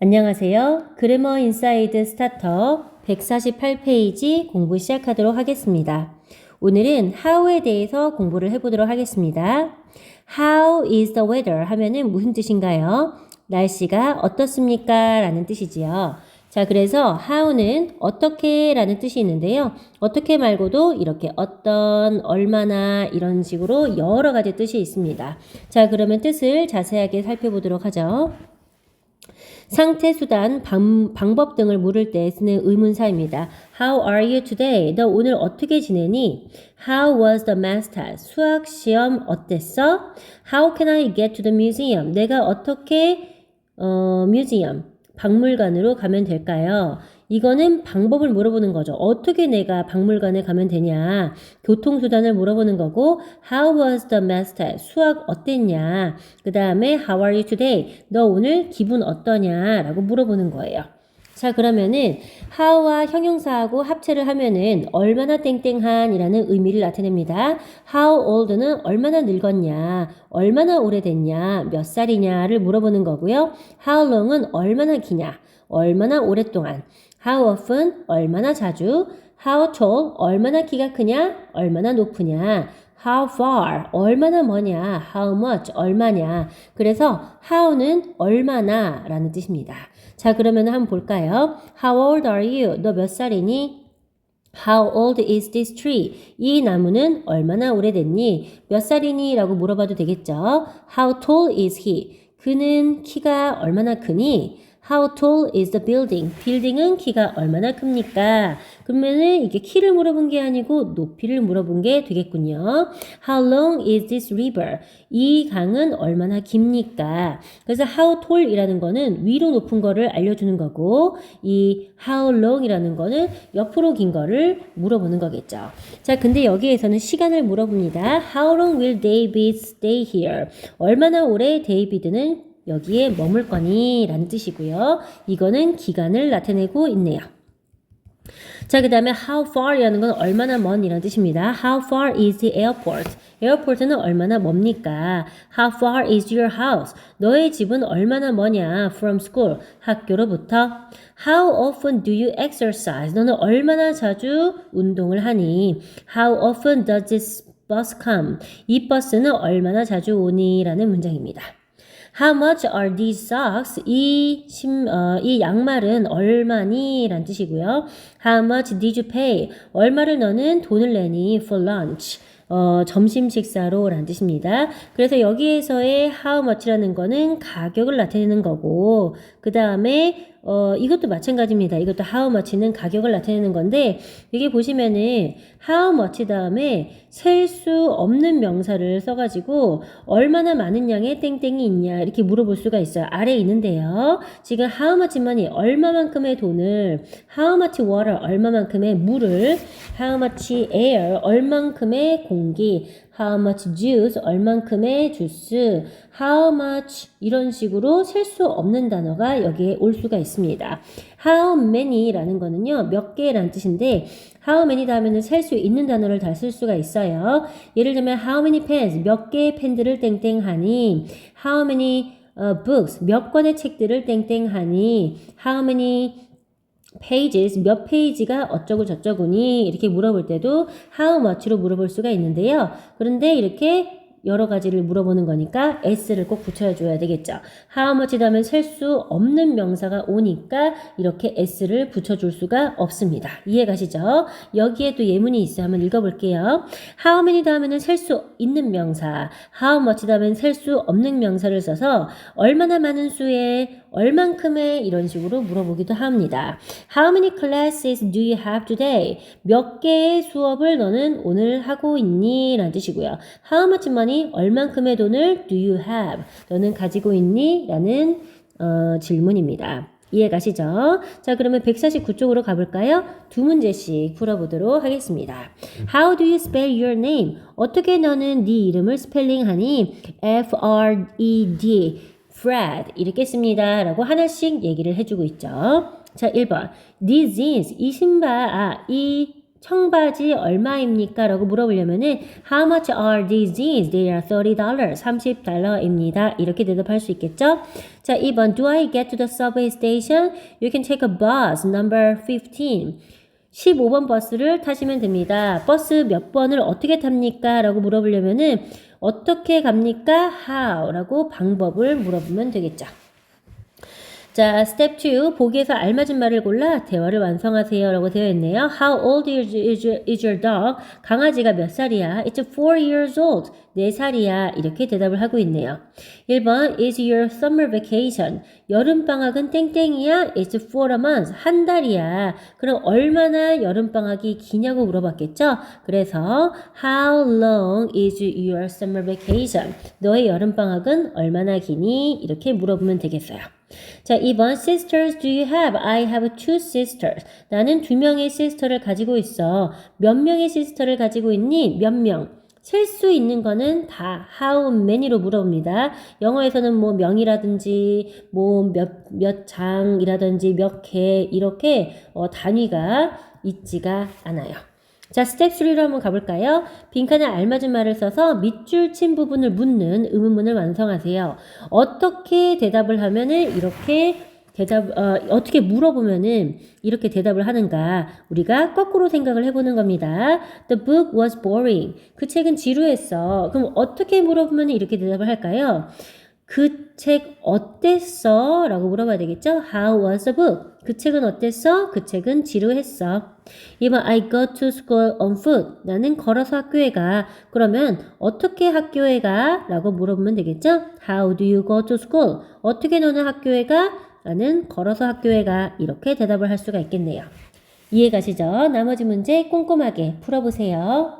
안녕하세요. 그래머 인사이드 스타터 148페이지 공부 시작하도록 하겠습니다. 오늘은 how에 대해서 공부를 해보도록 하겠습니다. How is the weather? 하면은 무슨 뜻인가요? 날씨가 어떻습니까? 라는 뜻이지요. 자, 그래서 how는 어떻게 라는 뜻이 있는데요. 어떻게 말고도 이렇게 어떤, 얼마나 이런 식으로 여러 가지 뜻이 있습니다. 자, 그러면 뜻을 자세하게 살펴보도록 하죠. 상태, 수단, 방법 등을 물을 때 쓰는 의문사입니다. How are you today? 너 오늘 어떻게 지내니? How was the math test? 수학 시험 어땠어? How can I get to the museum? 내가 어떻게 뮤지엄, 박물관으로 가면 될까요? 이거는 방법을 물어보는 거죠. 어떻게 내가 박물관에 가면 되냐. 교통수단을 물어보는 거고 How was the math test? 수학 어땠냐. 그 다음에 How are you today? 너 오늘 기분 어떠냐? 라고 물어보는 거예요. 자, 그러면은 how와 형용사하고 합체를 하면은 얼마나 땡땡한 이라는 의미를 나타냅니다. How old는 얼마나 늙었냐, 얼마나 오래됐냐, 몇 살이냐를 물어보는 거고요. How long은 얼마나 기냐, 얼마나 오랫동안. How often 얼마나 자주. How tall 얼마나 키가 크냐, 얼마나 높으냐. How far 얼마나 머냐. How much 얼마냐. 그래서 how는 얼마나 라는 뜻입니다. 자, 그러면 한번 볼까요? How old are you? 너 몇 살이니? How old is this tree? 이 나무는 얼마나 오래됐니? 몇 살이니? 라고 물어봐도 되겠죠. How tall is he? 그는 키가 얼마나 크니? How tall is the building? 빌딩은 키가 얼마나 큽니까? 그러면은 이게 키를 물어본 게 아니고 높이를 물어본 게 되겠군요. How long is this river? 이 강은 얼마나 깁니까? 그래서 how tall이라는 거는 위로 높은 거를 알려주는 거고 이 how long이라는 거는 옆으로 긴 거를 물어보는 거겠죠. 자, 근데 여기에서는 시간을 물어봅니다. How long will David stay here? 얼마나 오래 데이비드는 여기에 머물 거니? 라는 뜻이고요. 이거는 기간을 나타내고 있네요. 자, 그 다음에 how far 이라는 건 얼마나 먼 이라는 뜻입니다. How far is the airport? 에어포트는 얼마나 멉니까? How far is your house? 너의 집은 얼마나 머냐? From school, 학교로부터. How often do you exercise? 너는 얼마나 자주 운동을 하니? How often does this bus come? 이 버스는 얼마나 자주 오니? 라는 문장입니다. How much are these socks? 이 양말은 얼마니? 라는 뜻이고요. How much did you pay? 얼마를 너는 돈을 내니? For lunch. 점심 식사로 라는 뜻입니다. 그래서 여기에서의 how much라는 거는 가격을 나타내는 거고, 그 다음에 이것도 마찬가지입니다. 이것도 how much는 가격을 나타내는 건데, 여기 보시면은 how much 다음에 셀 수 없는 명사를 써가지고 얼마나 많은 양의 땡땡이 있냐 이렇게 물어볼 수가 있어요. 아래에 있는데요. 지금 how much money 얼마만큼의 돈을, how much water 얼마만큼의 물을, how much air 얼만큼의 공기, how much juice 얼만큼의 주스, how much 이런 식으로 셀 수 없는 단어가 여기에 올 수가 있습니다. how many라는 거는요, 몇 개라는 뜻인데 how many 다음에는 셀 수 있는 단어를 다 쓸 수가 있어요. 예를 들면 how many pens 몇 개의 펜들을 땡땡하니, how many books 몇 권의 책들을 땡땡하니, how many pages 몇 페이지가 어쩌고 저쩌구니 이렇게 물어볼 때도 how much로 물어볼 수가 있는데요. 그런데 이렇게 여러 가지를 물어보는 거니까 s를 꼭 붙여줘야 되겠죠. how much 다음에 셀 수 없는 명사가 오니까 이렇게 s를 붙여줄 수가 없습니다. 이해 가시죠? 여기에 또 예문이 있어요. 한번 읽어볼게요. how many 다음에는 셀 수 있는 명사, how much 다음에는 셀 수 없는 명사를 써서 얼마나 많은 수의, 얼만큼의 이런 식으로 물어보기도 합니다. How many classes do you have today? 몇 개의 수업을 너는 오늘 하고 있니? 라는 뜻이고요. How much money? 얼만큼의 돈을 do you have? 너는 가지고 있니? 라는 질문입니다. 이해 가시죠? 자, 그러면 149쪽으로 가볼까요? 두 문제씩 풀어보도록 하겠습니다. How do you spell your name? 어떻게 너는 네 이름을 스펠링하니? F-R-E-D Fred 이렇게 씁니다. 라고 하나씩 얘기를 해주고 있죠. 자, 1번. These jeans, 이 신발, 이 청바지 얼마입니까? 라고 물어보려면은 How much are these jeans? They are $30. $30입니다. 이렇게 대답할 수 있겠죠? 자, 2번 Do I get to the subway station? You can take a bus number 15. 15번 버스를 타시면 됩니다. 버스 몇 번을 어떻게 탑니까? 라고 물어보려면은 어떻게 갑니까? How? 라고 방법을 물어보면 되겠죠. 자, 스텝 2. 보기에서 알맞은 말을 골라 대화를 완성하세요. 라고 되어 있네요. How old is your dog? 강아지가 몇 살이야? It's 4 years old. 4살이야. 이렇게 대답을 하고 있네요. 1번 Is your summer vacation? 여름방학은 땡땡이야? It's for a month. 한 달이야. 그럼 얼마나 여름방학이 기냐고 물어봤겠죠? 그래서 How long is your summer vacation? 너의 여름방학은 얼마나 기니? 이렇게 물어보면 되겠어요. 자, 2번 Sisters do you have? I have 2 sisters. 나는 2명의 sister를 가지고 있어. 몇 명의 sister를 가지고 있니? 몇 명? 셀 수 있는 거는 다 how many로 물어봅니다. 영어에서는 뭐 명이라든지 뭐 몇 장이라든지 몇 개 이렇게 단위가 있지가 않아요. 자, 스텝 3로 한번 가볼까요? 빈칸에 알맞은 말을 써서 밑줄 친 부분을 묻는 의문문을 완성하세요. 어떻게 대답을 하면은 이렇게 어떻게 물어보면은 이렇게 대답을 하는가? 우리가 거꾸로 생각을 해보는 겁니다. The book was boring. 그 책은 지루했어. 그럼 어떻게 물어보면 이렇게 대답을 할까요? 그 책 어땠어? 라고 물어봐야 되겠죠? How was the book? 그 책은 어땠어? 그 책은 지루했어. 2번 I go to school on foot. 나는 걸어서 학교에 가. 그러면 어떻게 학교에 가? 라고 물어보면 되겠죠? How do you go to school? 어떻게 너는 학교에 가? 나는 걸어서 학교에 가. 이렇게 대답을 할 수가 있겠네요. 이해 가시죠? 나머지 문제 꼼꼼하게 풀어보세요.